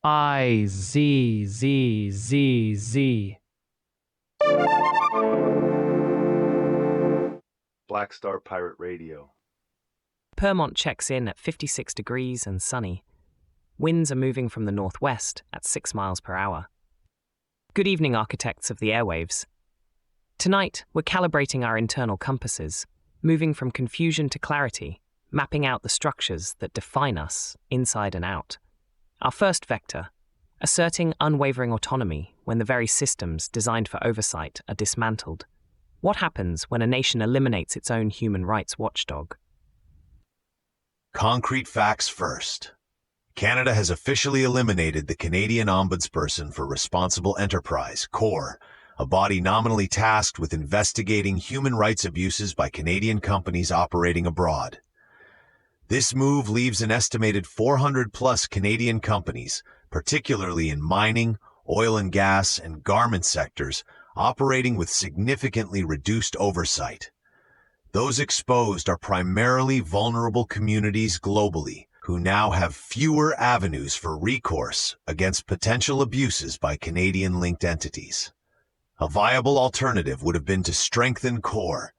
I, Z, Z, Z, Z. Black Star Pirate Radio. Permont checks in at 56 degrees and sunny. Winds are moving from the northwest at 6 miles per hour. Good evening, architects of the airwaves. Tonight, we're calibrating our internal compasses, moving from confusion to clarity, mapping out the structures that define us, inside and out. Our first vector, asserting unwavering autonomy when the very systems designed for oversight are dismantled. What happens when a nation eliminates its own human rights watchdog? Concrete facts first. Canada has officially eliminated the Canadian Ombudsperson for Responsible Enterprise, CORE, a body nominally tasked with investigating human rights abuses by Canadian companies operating abroad. This move leaves an estimated 400-plus Canadian companies, particularly in mining, oil and gas, and garment sectors, operating with significantly reduced oversight. Those exposed are primarily vulnerable communities globally, who now have fewer avenues for recourse against potential abuses by Canadian-linked entities. A viable alternative would have been to strengthen CORE,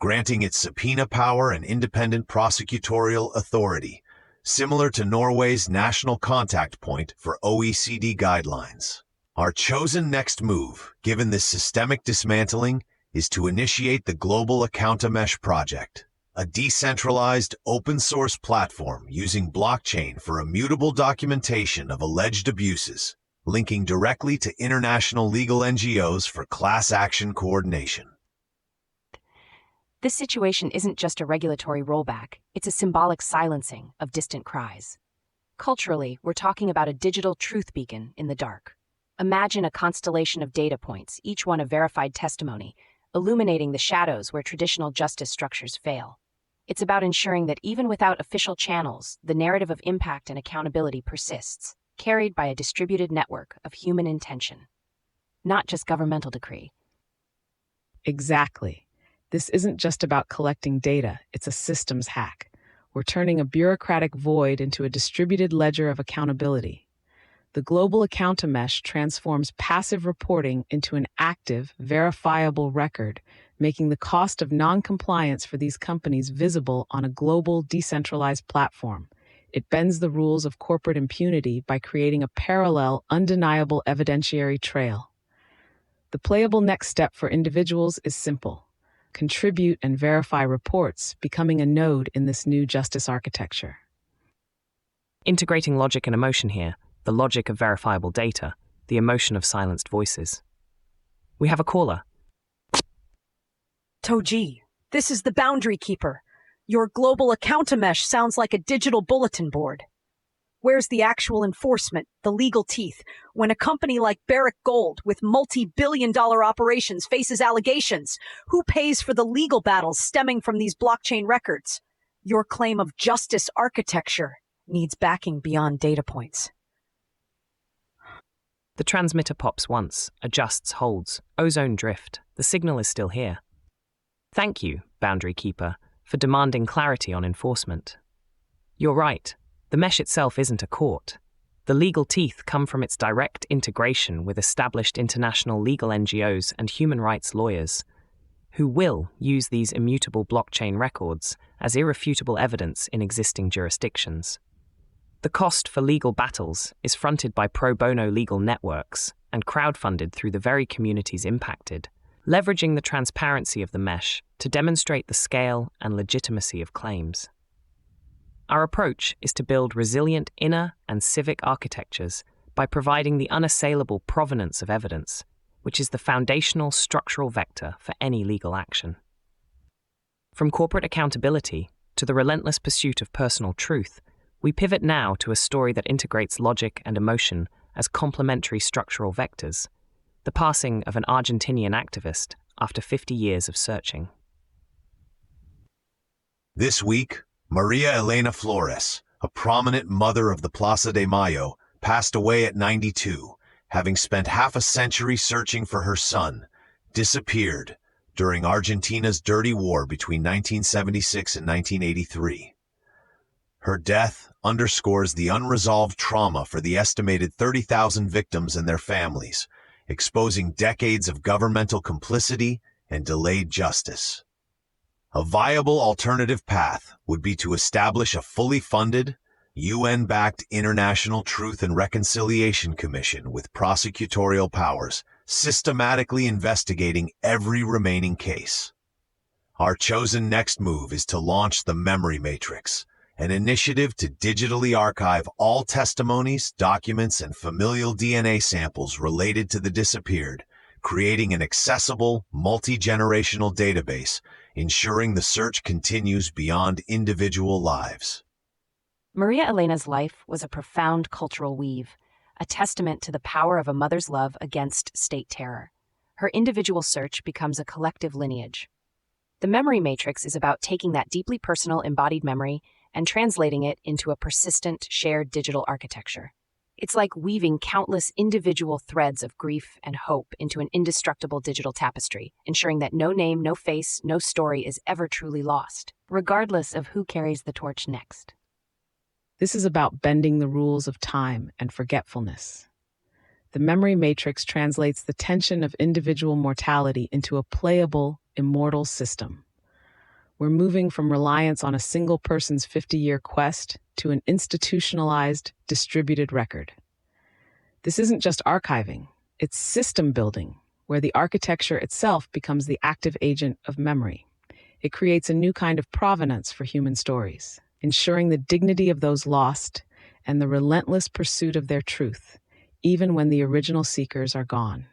granting it subpoena power and independent prosecutorial authority, similar to Norway's national contact point for OECD guidelines. Our chosen next move, given this systemic dismantling, is to initiate the Global Accountamesh Project, a decentralized, open-source platform using blockchain for immutable documentation of alleged abuses, linking directly to international legal NGOs for class action coordination. This situation isn't just a regulatory rollback, it's a symbolic silencing of distant cries. Culturally, we're talking about a digital truth beacon in the dark. Imagine a constellation of data points, each one a verified testimony, illuminating the shadows where traditional justice structures fail. It's about ensuring that even without official channels, the narrative of impact and accountability persists, carried by a distributed network of human intention, not just governmental decree. Exactly. This isn't just about collecting data, it's a systems hack. We're turning a bureaucratic void into a distributed ledger of accountability. The Global Accountamesh transforms passive reporting into an active, verifiable record, making the cost of non-compliance for these companies visible on a global, decentralized platform. It bends the rules of corporate impunity by creating a parallel, undeniable evidentiary trail. The playable next step for individuals is simple. Contribute and verify reports, becoming a node in this new justice architecture. Integrating logic and emotion here, the logic of verifiable data, the emotion of silenced voices. We have a caller. Togee, this is the Boundary Keeper. Your global accountamesh sounds like a digital bulletin board. Where's the actual enforcement, the legal teeth, when a company like Barrick Gold with multi-billion-dollar operations faces allegations? Who pays for the legal battles stemming from these blockchain records? Your claim of justice architecture needs backing beyond data points. The transmitter pops once, adjusts, holds, ozone drift. The signal is still here. Thank you, Boundary Keeper, for demanding clarity on enforcement. You're right. The mesh itself isn't a court. The legal teeth come from its direct integration with established international legal NGOs and human rights lawyers, who will use these immutable blockchain records as irrefutable evidence in existing jurisdictions. The cost for legal battles is fronted by pro bono legal networks and crowdfunded through the very communities impacted, leveraging the transparency of the mesh to demonstrate the scale and legitimacy of claims. Our approach is to build resilient inner and civic architectures by providing the unassailable provenance of evidence, which is the foundational structural vector for any legal action. From corporate accountability to the relentless pursuit of personal truth, we pivot now to a story that integrates logic and emotion as complementary structural vectors, the passing of an Argentinian activist after 50 years of searching. This week, Maria Elena Flores, a prominent mother of the Plaza de Mayo, passed away at 92, having spent half a century searching for her son, disappeared during Argentina's dirty war between 1976 and 1983. Her death underscores the unresolved trauma for the estimated 30,000 victims and their families, exposing decades of governmental complicity and delayed justice. A viable alternative path would be to establish a fully funded, UN-backed International Truth and Reconciliation Commission with prosecutorial powers, systematically investigating every remaining case. Our chosen next move is to launch the Memory Matrix, an initiative to digitally archive all testimonies, documents, and familial DNA samples related to the disappeared, creating an accessible, multi-generational database, ensuring the search continues beyond individual lives. Maria Elena's life was a profound cultural weave, a testament to the power of a mother's love against state terror. Her individual search becomes a collective lineage. The Memory Matrix is about taking that deeply personal embodied memory and translating it into a persistent, shared digital architecture. It's like weaving countless individual threads of grief and hope into an indestructible digital tapestry, ensuring that no name, no face, no story is ever truly lost, regardless of who carries the torch next. This is about bending the rules of time and forgetfulness. The Memory Matrix translates the tension of individual mortality into a playable, immortal system. We're moving from reliance on a single person's 50-year quest to an institutionalized, distributed record. This isn't just archiving, it's system building, where the architecture itself becomes the active agent of memory. It creates a new kind of provenance for human stories, ensuring the dignity of those lost and the relentless pursuit of their truth, even when the original seekers are gone.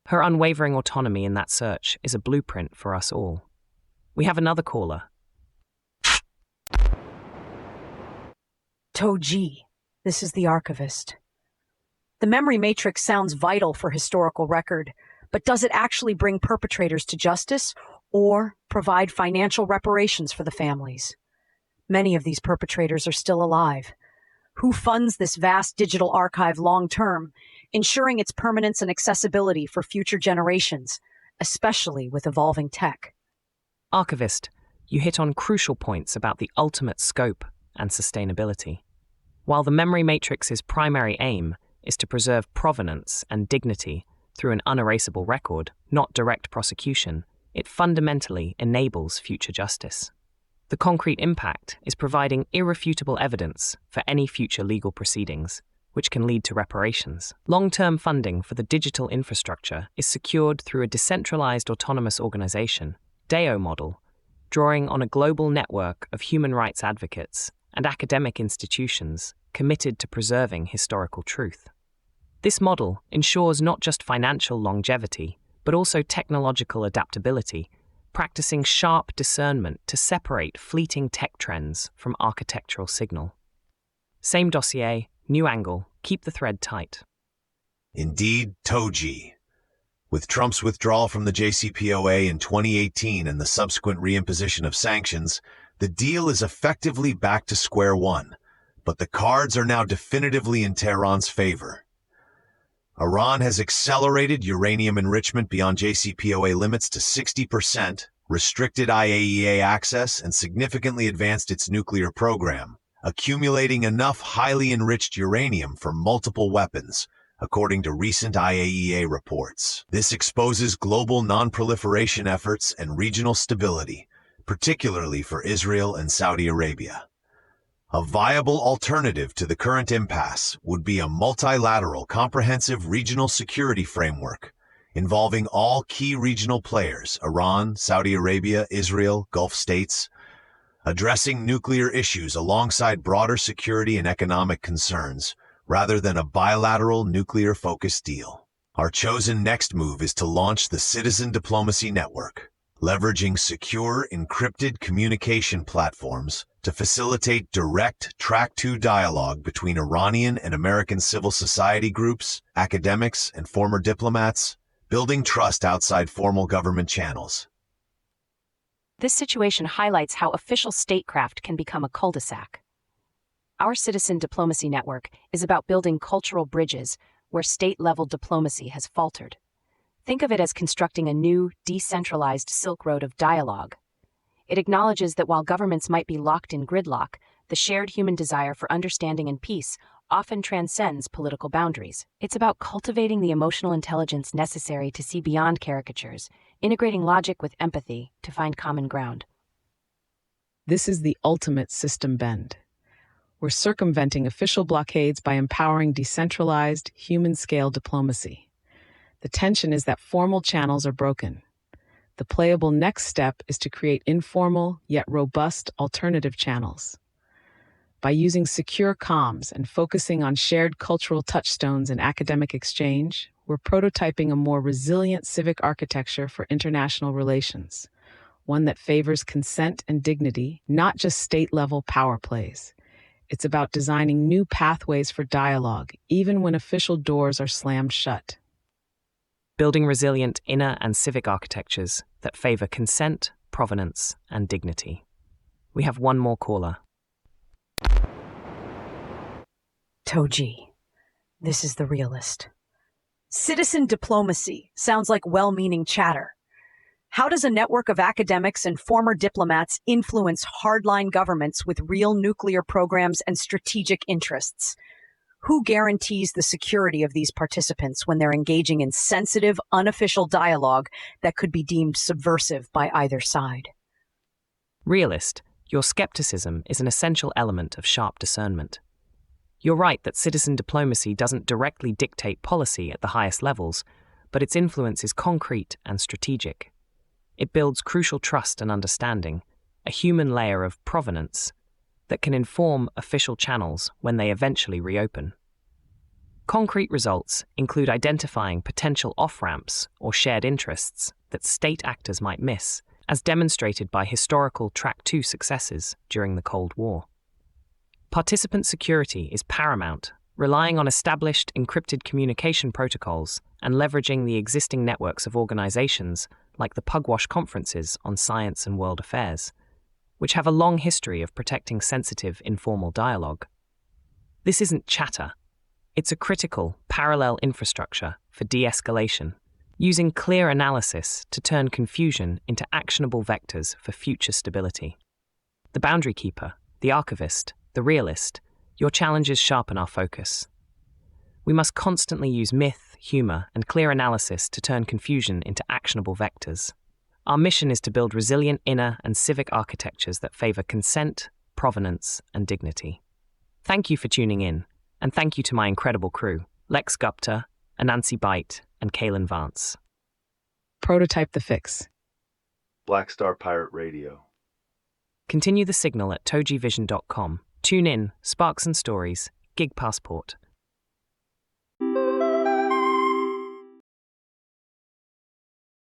Her unwavering autonomy in that search is a blueprint for us all. We have another caller. Togee, this is the archivist. The Memory Matrix sounds vital for historical record, but does it actually bring perpetrators to justice or provide financial reparations for the families? Many of these perpetrators are still alive. Who funds this vast digital archive long-term, ensuring its permanence and accessibility for future generations, especially with evolving tech? Archivist, you hit on crucial points about the ultimate scope and sustainability. While the Memory Matrix's primary aim is to preserve provenance and dignity through an unerasable record, not direct prosecution, it fundamentally enables future justice. The concrete impact is providing irrefutable evidence for any future legal proceedings, which can lead to reparations. Long-term funding for the digital infrastructure is secured through a decentralized autonomous organization, DAO model, drawing on a global network of human rights advocates and academic institutions committed to preserving historical truth. This model ensures not just financial longevity, but also technological adaptability, practicing sharp discernment to separate fleeting tech trends from architectural signal. Same dossier, new angle, keep the thread tight. Indeed, Togee. With Trump's withdrawal from the JCPOA in 2018 and the subsequent reimposition of sanctions, the deal is effectively back to square one, but the cards are now definitively in Tehran's favor. Iran has accelerated uranium enrichment beyond JCPOA limits to 60%, restricted IAEA access, and significantly advanced its nuclear program, accumulating enough highly enriched uranium for multiple weapons, according to recent IAEA reports. This exposes global non-proliferation efforts and regional stability, particularly for Israel and Saudi Arabia. A viable alternative to the current impasse would be a multilateral, comprehensive regional security framework involving all key regional players, Iran, Saudi Arabia, Israel, Gulf states, addressing nuclear issues alongside broader security and economic concerns, rather than a bilateral nuclear-focused deal. Our chosen next move is to launch the Citizen Diplomacy Network, leveraging secure, encrypted communication platforms to facilitate direct track-to dialogue between Iranian and American civil society groups, academics, and former diplomats, building trust outside formal government channels. This situation highlights how official statecraft can become a cul-de-sac. Our Citizen Diplomacy Network is about building cultural bridges where state-level diplomacy has faltered. Think of it as constructing a new, decentralized Silk Road of dialogue. It acknowledges that while governments might be locked in gridlock, the shared human desire for understanding and peace often transcends political boundaries. It's about cultivating the emotional intelligence necessary to see beyond caricatures, integrating logic with empathy to find common ground. This is the ultimate system bend. We're circumventing official blockades by empowering decentralized, human-scale diplomacy. The tension is that formal channels are broken. The playable next step is to create informal, yet robust alternative channels. By using secure comms and focusing on shared cultural touchstones and academic exchange, we're prototyping a more resilient civic architecture for international relations, one that favors consent and dignity, not just state-level power plays. It's about designing new pathways for dialogue, even when official doors are slammed shut. Building resilient inner and civic architectures that favor consent, provenance, and dignity. We have one more caller. Togee, this is the realist. Citizen diplomacy sounds like well-meaning chatter. How does a network of academics and former diplomats influence hardline governments with real nuclear programs and strategic interests? Who guarantees the security of these participants when they're engaging in sensitive, unofficial dialogue that could be deemed subversive by either side? Realist, your skepticism is an essential element of sharp discernment. You're right that citizen diplomacy doesn't directly dictate policy at the highest levels, but its influence is concrete and strategic. It builds crucial trust and understanding, a human layer of provenance that can inform official channels when they eventually reopen. Concrete results include identifying potential off-ramps or shared interests that state actors might miss, as demonstrated by historical Track 2 successes during the Cold War. Participant security is paramount, relying on established encrypted communication protocols and leveraging the existing networks of organizations like the Pugwash conferences on science and world affairs, which have a long history of protecting sensitive, informal dialogue. This isn't chatter. It's a critical, parallel infrastructure for de-escalation, using clear analysis to turn confusion into actionable vectors for future stability. The boundary keeper, the archivist, the realist, your challenges sharpen our focus. We must constantly use myth, humor, and clear analysis to turn confusion into actionable vectors. Our mission is to build resilient inner and civic architectures that favor consent, provenance, and dignity. Thank you for tuning in, and thank you to my incredible crew, Lex Gupta, Anansi Bite, and Kaylin Vance. Prototype the fix. Black Star Pirate Radio. Continue the signal at TogeeVision.com. Tune in, Sparks and Stories, Gig Passport.